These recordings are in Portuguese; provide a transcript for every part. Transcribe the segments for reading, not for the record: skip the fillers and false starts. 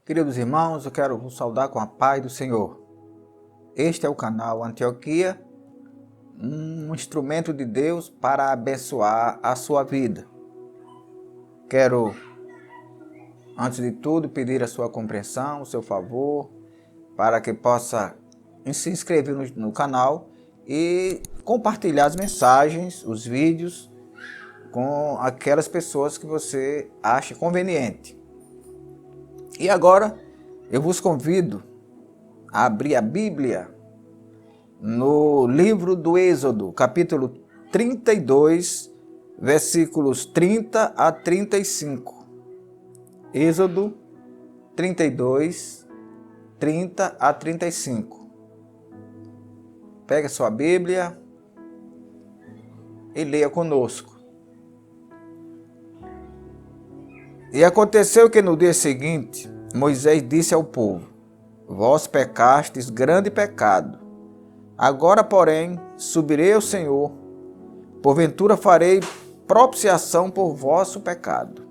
Queridos irmãos, eu quero vos saudar com a paz do Senhor. Este é o canal Antioquia, um instrumento de Deus para abençoar a sua vida. Quero, antes de tudo, pedir a sua compreensão, o seu favor, para que possa se inscrever no canal e compartilhar as mensagens, os vídeos, com aquelas pessoas que você acha conveniente. E agora eu vos convido a abrir a Bíblia no livro do Êxodo, capítulo 32, versículos 30 a 35. Êxodo 32, 30 a 35. Pega sua Bíblia e leia conosco. E aconteceu que no dia seguinte, Moisés disse ao povo: Vós pecastes grande pecado. Agora, porém, subirei ao Senhor, porventura farei propiciação por vosso pecado.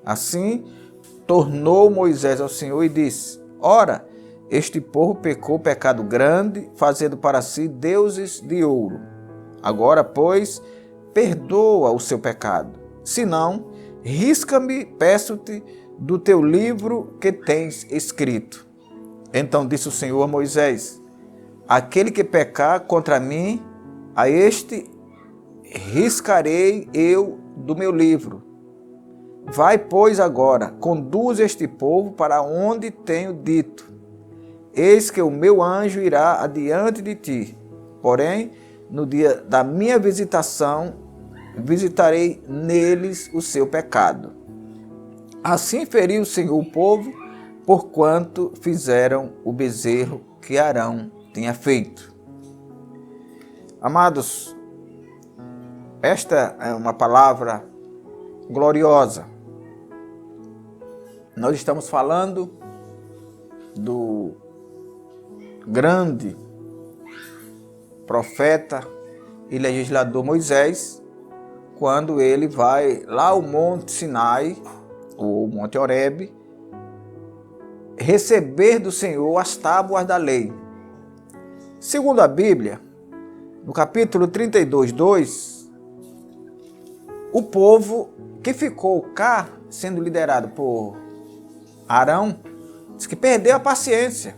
Assim, tornou Moisés ao Senhor e disse: Ora, este povo pecou pecado grande, fazendo para si deuses de ouro. Agora, pois, perdoa o seu pecado. Senão, risca-me, peço-te, do teu livro que tens escrito. Então disse o Senhor a Moisés: Aquele que pecar contra mim, a este riscarei eu do meu livro. Vai, pois, agora, conduz este povo para onde tenho dito. Eis que o meu anjo irá adiante de ti. Porém, no dia da minha visitação, visitarei neles o seu pecado. Assim feriu o Senhor o povo, porquanto fizeram o bezerro que Arão tinha feito. Amados, esta é uma palavra gloriosa. Nós estamos falando do grande profeta e legislador Moisés, quando ele vai lá ao Monte Sinai, ou Monte Horebe, receber do Senhor as tábuas da lei. Segundo a Bíblia, no capítulo 32, 2, o povo que ficou cá, sendo liderado por Arão, diz que perdeu a paciência.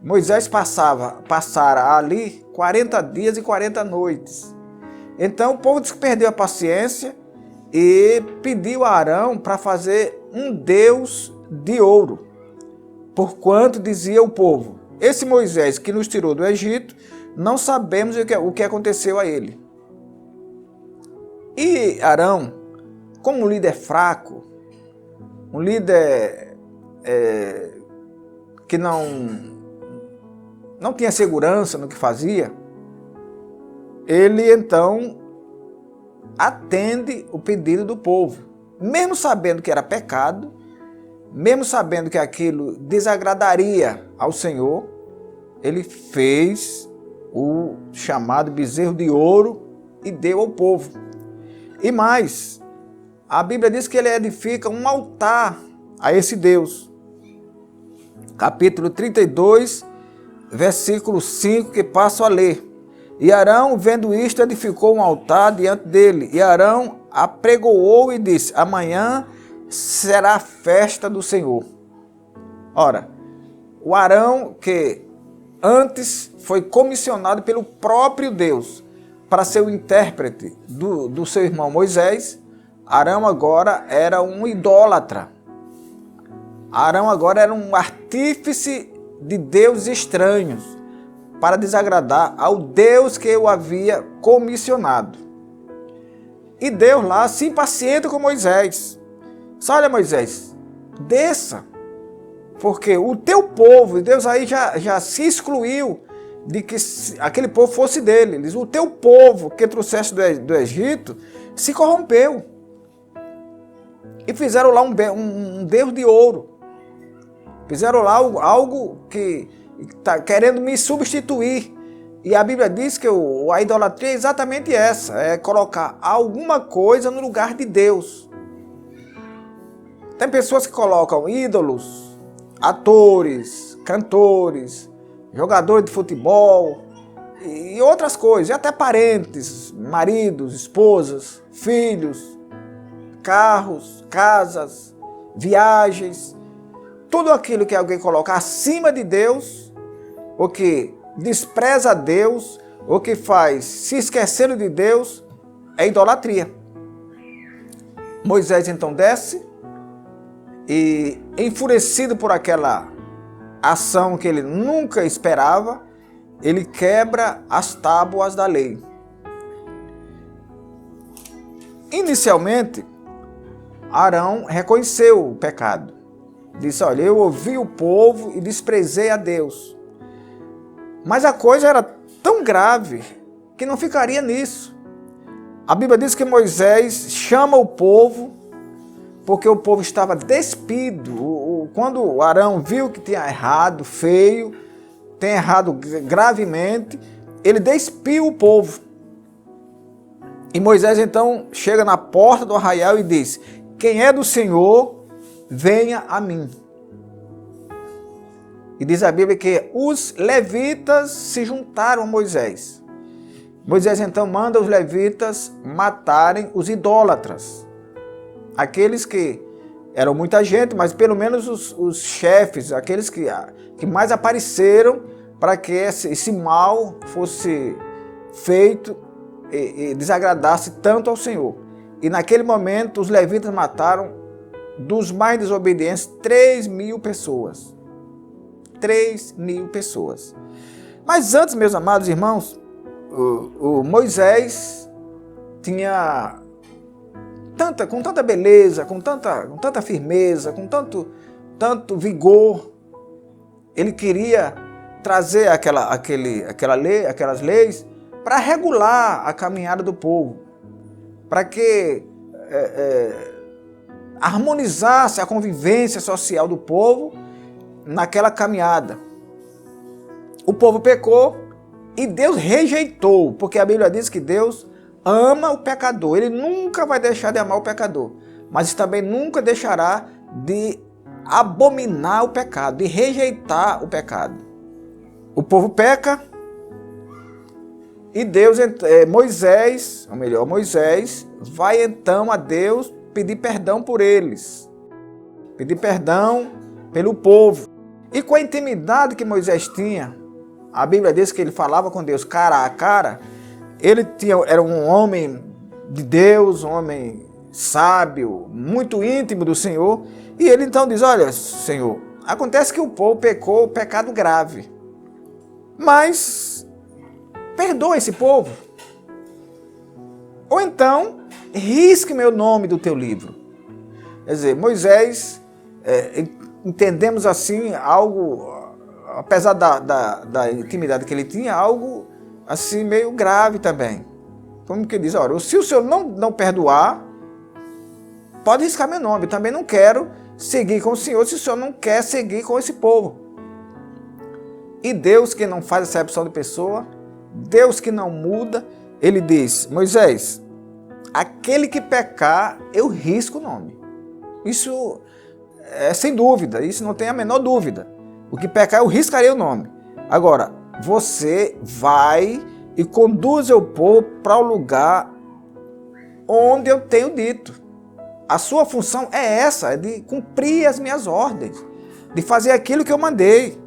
Moisés passara ali 40 dias e 40 noites. Então o povo disse que perdeu a paciência e pediu a Arão para fazer um Deus de ouro. Porquanto dizia o povo: Esse Moisés que nos tirou do Egito, não sabemos o que aconteceu a ele. E Arão, como um líder fraco, um líder que não tinha segurança no que fazia, ele então atende o pedido do povo, mesmo sabendo que era pecado, mesmo sabendo que aquilo desagradaria ao Senhor. Ele fez o chamado bezerro de ouro e deu ao povo. E mais, a Bíblia diz que ele edifica um altar a esse Deus. Capítulo 32, versículo 5, que passo a ler. E Arão, vendo isto, edificou um altar diante dele. E Arão apregoou e disse: Amanhã será a festa do Senhor. Ora, o Arão, que antes foi comissionado pelo próprio Deus para ser o intérprete do seu irmão Moisés, Arão agora era um idólatra. Arão agora era um artífice de deuses estranhos, para desagradar ao Deus que o havia comissionado. E Deus lá se impacienta com Moisés. Olha, Moisés, desça, porque o teu povo, Deus aí já se excluiu de que aquele povo fosse dele. Ele diz: o teu povo que trouxeste do Egito se corrompeu. E fizeram lá um Deus de ouro. Fizeram lá algo que está querendo me substituir. E a Bíblia diz que a idolatria é exatamente essa, é colocar alguma coisa no lugar de Deus. Tem pessoas que colocam ídolos, atores, cantores, jogadores de futebol e outras coisas, e até parentes, maridos, esposas, filhos, carros, casas, viagens, tudo aquilo que alguém coloca acima de Deus, ou que despreza a Deus, ou que faz se esquecer de Deus, é idolatria. Moisés então desce e, enfurecido por aquela ação que ele nunca esperava, ele quebra as tábuas da lei. Inicialmente, Arão reconheceu o pecado. Disse, olha, eu ouvi o povo e desprezei a Deus. Mas a coisa era tão grave que não ficaria nisso. A Bíblia diz que Moisés chama o povo porque o povo estava despido. Quando Arão viu que tinha errado, feio, tem errado gravemente, ele despiu o povo. E Moisés então chega na porta do arraial e diz, quem é do Senhor, venha a mim. E diz a Bíblia que os levitas se juntaram a Moisés. Moisés então manda os levitas matarem os idólatras. Aqueles que eram muita gente, mas pelo menos os chefes, aqueles que mais apareceram para que esse mal fosse feito e desagradasse tanto ao Senhor. E naquele momento os levitas mataram, dos mais desobedientes, 3.000 pessoas. 3.000 pessoas. Mas antes, meus amados irmãos, o Moisés tinha com tanta beleza, com tanta firmeza, com tanto vigor, ele queria trazer aquelas leis para regular a caminhada do povo, para que harmonizasse a convivência social do povo naquela caminhada. O povo pecou e Deus rejeitou, porque a Bíblia diz que Deus ama o pecador. Ele nunca vai deixar de amar o pecador, mas também nunca deixará de abominar o pecado, de rejeitar o pecado. O povo peca e Moisés vai então a Deus pedir perdão por eles, pedir perdão pelo povo. E com a intimidade que Moisés tinha, a Bíblia diz que ele falava com Deus cara a cara. Era um homem de Deus, um homem sábio, muito íntimo do Senhor. E ele então diz, olha, Senhor, acontece que o povo pecou pecado grave, mas perdoa esse povo. Ou então, risque meu nome do teu livro. Quer dizer, Moisés, entendemos assim, algo, apesar da intimidade que ele tinha, algo assim meio grave também. Como que diz, olha, se o Senhor não perdoar, pode riscar meu nome. Eu também não quero seguir com o Senhor se o Senhor não quer seguir com esse povo. E Deus, que não faz acepção de pessoa, Deus que não muda, ele diz, Moisés, aquele que pecar, eu risco o nome. Isso é sem dúvida, isso não tem a menor dúvida. O que pecar, eu riscarei o nome. Agora, você vai e conduz o povo para o lugar onde eu tenho dito. A sua função é essa, é de cumprir as minhas ordens, de fazer aquilo que eu mandei.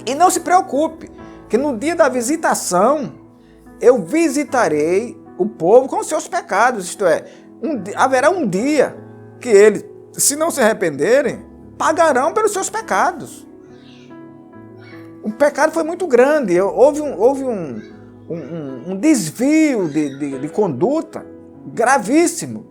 E não se preocupe, que no dia da visitação, eu visitarei o povo com os seus pecados. Isto é, haverá um dia que eles, se não se arrependerem, pagarão pelos seus pecados. O pecado foi muito grande, houve um desvio de conduta gravíssimo,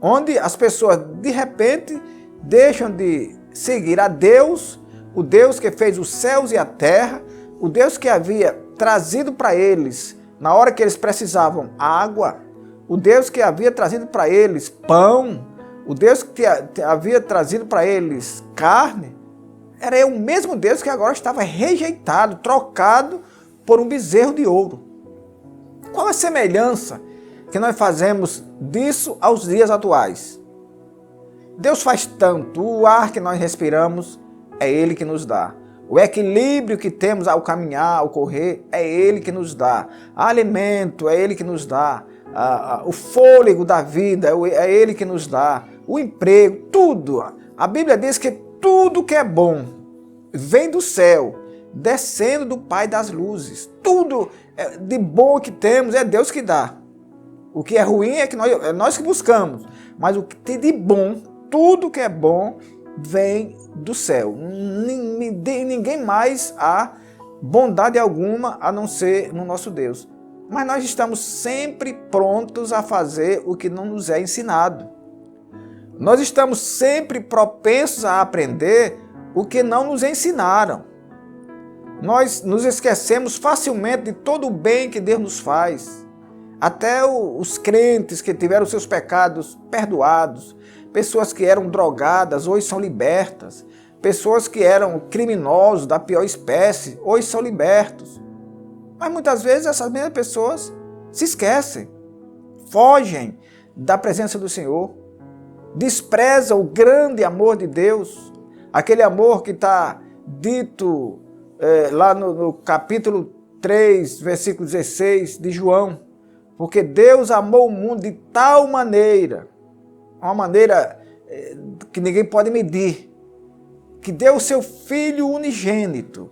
onde as pessoas de repente deixam de seguir a Deus, o Deus que fez os céus e a terra, o Deus que havia trazido para eles, na hora que eles precisavam, água, o Deus que havia trazido para eles pão, o Deus que havia trazido para eles carne, era o mesmo Deus que agora estava rejeitado, trocado por um bezerro de ouro. Qual a semelhança que nós fazemos disso aos dias atuais? Deus faz tanto. O ar que nós respiramos é Ele que nos dá. O equilíbrio que temos ao caminhar, ao correr, é Ele que nos dá. Alimento é Ele que nos dá. O fôlego da vida é Ele que nos dá. O emprego, tudo. A Bíblia diz que tudo que é bom vem do céu, descendo do Pai das luzes. Tudo de bom que temos é Deus que dá. O que é ruim é que nós que buscamos. Mas o que tem de bom, tudo que é bom, vem do céu. Ninguém mais há bondade alguma a não ser no nosso Deus. Mas nós estamos sempre prontos a fazer o que não nos é ensinado. Nós estamos sempre propensos a aprender o que não nos ensinaram. Nós nos esquecemos facilmente de todo o bem que Deus nos faz. Até os crentes que tiveram seus pecados perdoados, pessoas que eram drogadas, hoje são libertas. Pessoas que eram criminosos da pior espécie, hoje são libertos. Mas muitas vezes essas mesmas pessoas se esquecem, fogem da presença do Senhor, desprezam o grande amor de Deus, aquele amor que está dito lá no capítulo 3, versículo 16 de João. Porque Deus amou o mundo de tal maneira, uma maneira que ninguém pode medir, que deu o seu Filho unigênito,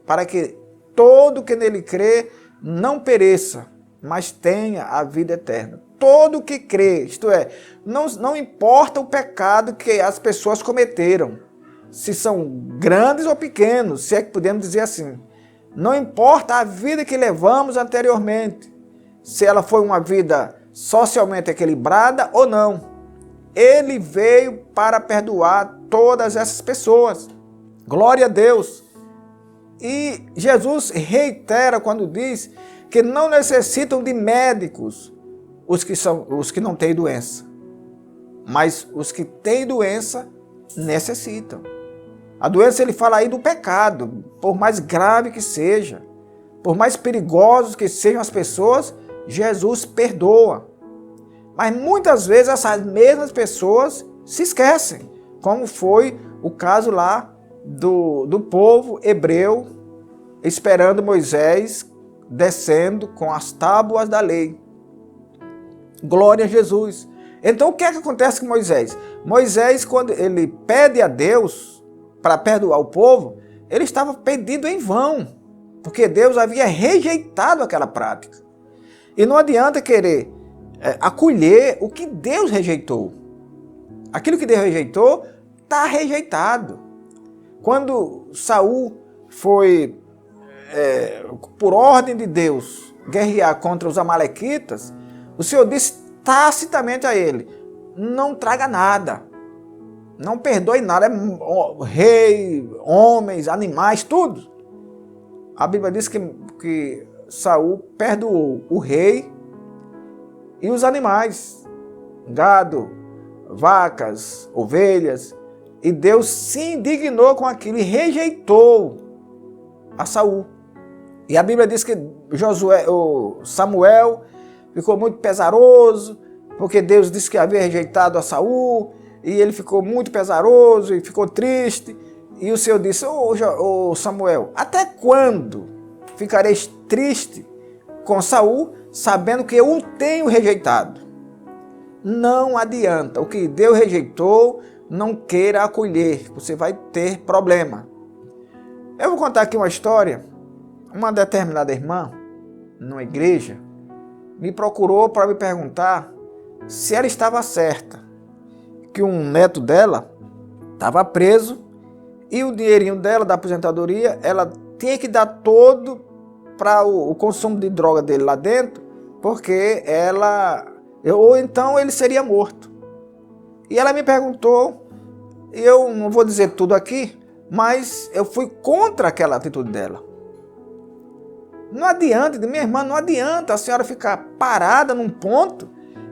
para que todo que nele crê não pereça, mas tenha a vida eterna. Todo que crê, isto é, não importa o pecado que as pessoas cometeram, se são grandes ou pequenos, se é que podemos dizer assim. Não importa a vida que levamos anteriormente, se ela foi uma vida socialmente equilibrada ou não. Ele veio para perdoar todas essas pessoas. Glória a Deus. E Jesus reitera quando diz que não necessitam de médicos os que não têm doença, mas os que têm doença necessitam. A doença, ele fala aí do pecado, por mais grave que seja, por mais perigosos que sejam as pessoas, Jesus perdoa. Mas muitas vezes essas mesmas pessoas se esquecem, como foi o caso lá do povo hebreu esperando Moisés descendo com as tábuas da lei. Glória a Jesus. Então o que é que acontece com Moisés? Moisés, quando ele pede a Deus para perdoar o povo, ele estava pedindo em vão, porque Deus havia rejeitado aquela prática. E não adianta querer acolher o que Deus rejeitou. Aquilo que Deus rejeitou, está rejeitado. Quando Saul foi, por ordem de Deus, guerrear contra os amalequitas, o Senhor disse tacitamente a ele: não traga nada, não perdoe nada, rei, homens, animais, tudo. A Bíblia diz que Saul perdoou o rei e os animais, gado, vacas, ovelhas, e Deus se indignou com aquilo e rejeitou a Saul. E a Bíblia diz que Samuel ficou muito pesaroso, porque Deus disse que havia rejeitado a Saul, e ele ficou muito pesaroso e ficou triste. E o Senhor disse: ô Samuel, até quando ficareis triste com Saul, sabendo que eu o tenho rejeitado? Não adianta, o que Deus rejeitou, não queira acolher, você vai ter problema. Eu vou contar aqui uma história. Uma determinada irmã, numa igreja, me procurou para me perguntar se ela estava certa, que um neto dela estava preso e o dinheirinho dela, da aposentadoria, ela tinha que dar todo para o consumo de droga dele lá dentro, porque ou então ele seria morto. E ela me perguntou, e eu não vou dizer tudo aqui, mas eu fui contra aquela atitude dela. Não adianta, minha irmã, não adianta a senhora ficar parada num ponto,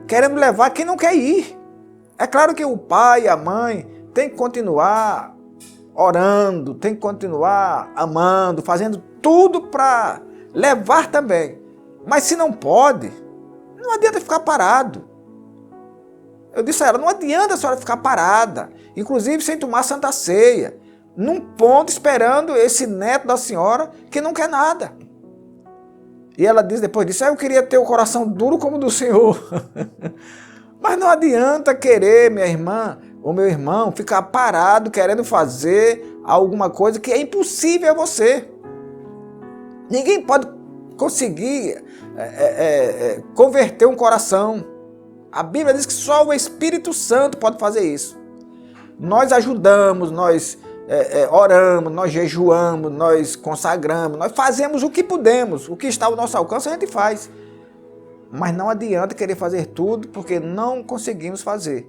querendo levar quem não quer ir. É claro que o pai e a mãe têm que continuar orando, têm que continuar amando, fazendo tudo para levar também. Mas se não pode, não adianta ficar parado. Eu disse a ela, não adianta a senhora ficar parada, inclusive sem tomar Santa Ceia, num ponto esperando esse neto da senhora que não quer nada. E ela diz depois disso, eu queria ter o coração duro como o do Senhor. Mas não adianta querer, minha irmã ou meu irmão, ficar parado querendo fazer alguma coisa que é impossível a você. Ninguém pode conseguir converter um coração. A Bíblia diz que só o Espírito Santo pode fazer isso. Nós ajudamos, nós oramos, nós jejuamos, nós consagramos, nós fazemos o que podemos, o que está ao nosso alcance a gente faz. Mas não adianta querer fazer tudo porque não conseguimos fazer.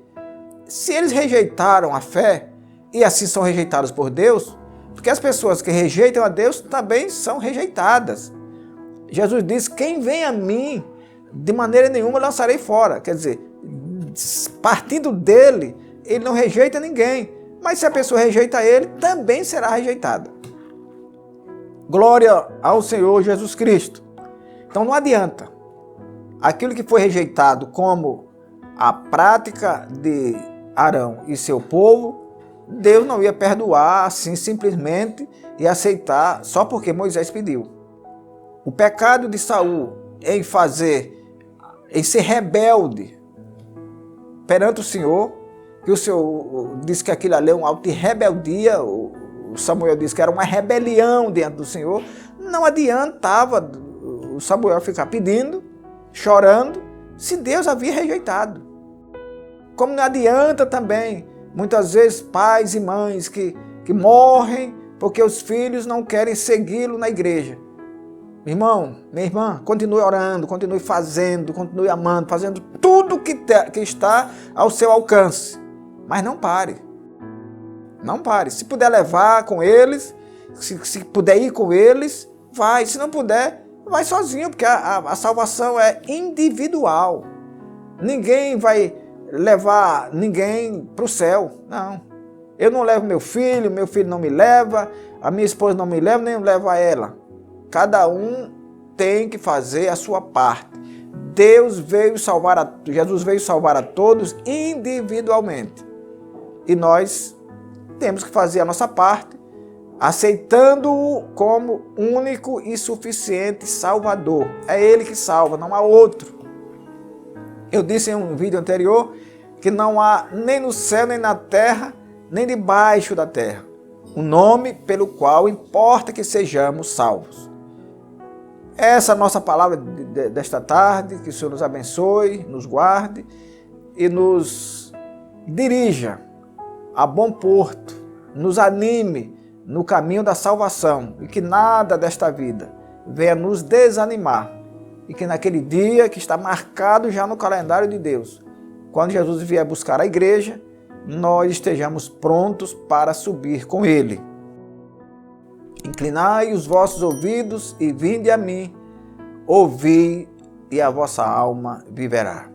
Se eles rejeitaram a fé e assim são rejeitados por Deus, porque as pessoas que rejeitam a Deus também são rejeitadas. Jesus disse, quem vem a mim, de maneira nenhuma lançarei fora. Quer dizer, partindo dele, ele não rejeita ninguém. Mas se a pessoa rejeita ele, também será rejeitada. Glória ao Senhor Jesus Cristo. Então não adianta. Aquilo que foi rejeitado como a prática de Arão e seu povo, Deus não ia perdoar assim simplesmente e aceitar só porque Moisés pediu. O pecado de Saul em ser rebelde perante o Senhor, que o Senhor disse que aquilo ali é um ato de rebeldia, o Samuel disse que era uma rebelião diante do Senhor, não adiantava o Samuel ficar pedindo, chorando, se Deus havia rejeitado. Como não adianta também, muitas vezes, pais e mães que morrem porque os filhos não querem segui-lo na igreja. Meu irmão, minha irmã, continue orando, continue fazendo, continue amando, fazendo tudo que está ao seu alcance. Mas não pare. Não pare. Se puder levar com eles, se puder ir com eles, vai. Se não puder, vai sozinho, porque a salvação é individual. Ninguém vai levar ninguém para o céu. Não. Eu não levo meu filho não me leva, a minha esposa não me leva, nem eu levo a ela. Cada um tem que fazer a sua parte. Jesus veio salvar a todos individualmente. E nós temos que fazer a nossa parte, aceitando-o como único e suficiente Salvador. É Ele que salva, não há outro. Eu disse em um vídeo anterior que não há nem no céu, nem na terra, nem debaixo da terra um nome pelo qual importa que sejamos salvos. Essa é a nossa palavra desta tarde, que o Senhor nos abençoe, nos guarde e nos dirija a bom porto, nos anime no caminho da salvação e que nada desta vida venha nos desanimar e que naquele dia que está marcado já no calendário de Deus, quando Jesus vier buscar a igreja, nós estejamos prontos para subir com Ele. Inclinai os vossos ouvidos e vinde a mim, ouvi e a vossa alma viverá.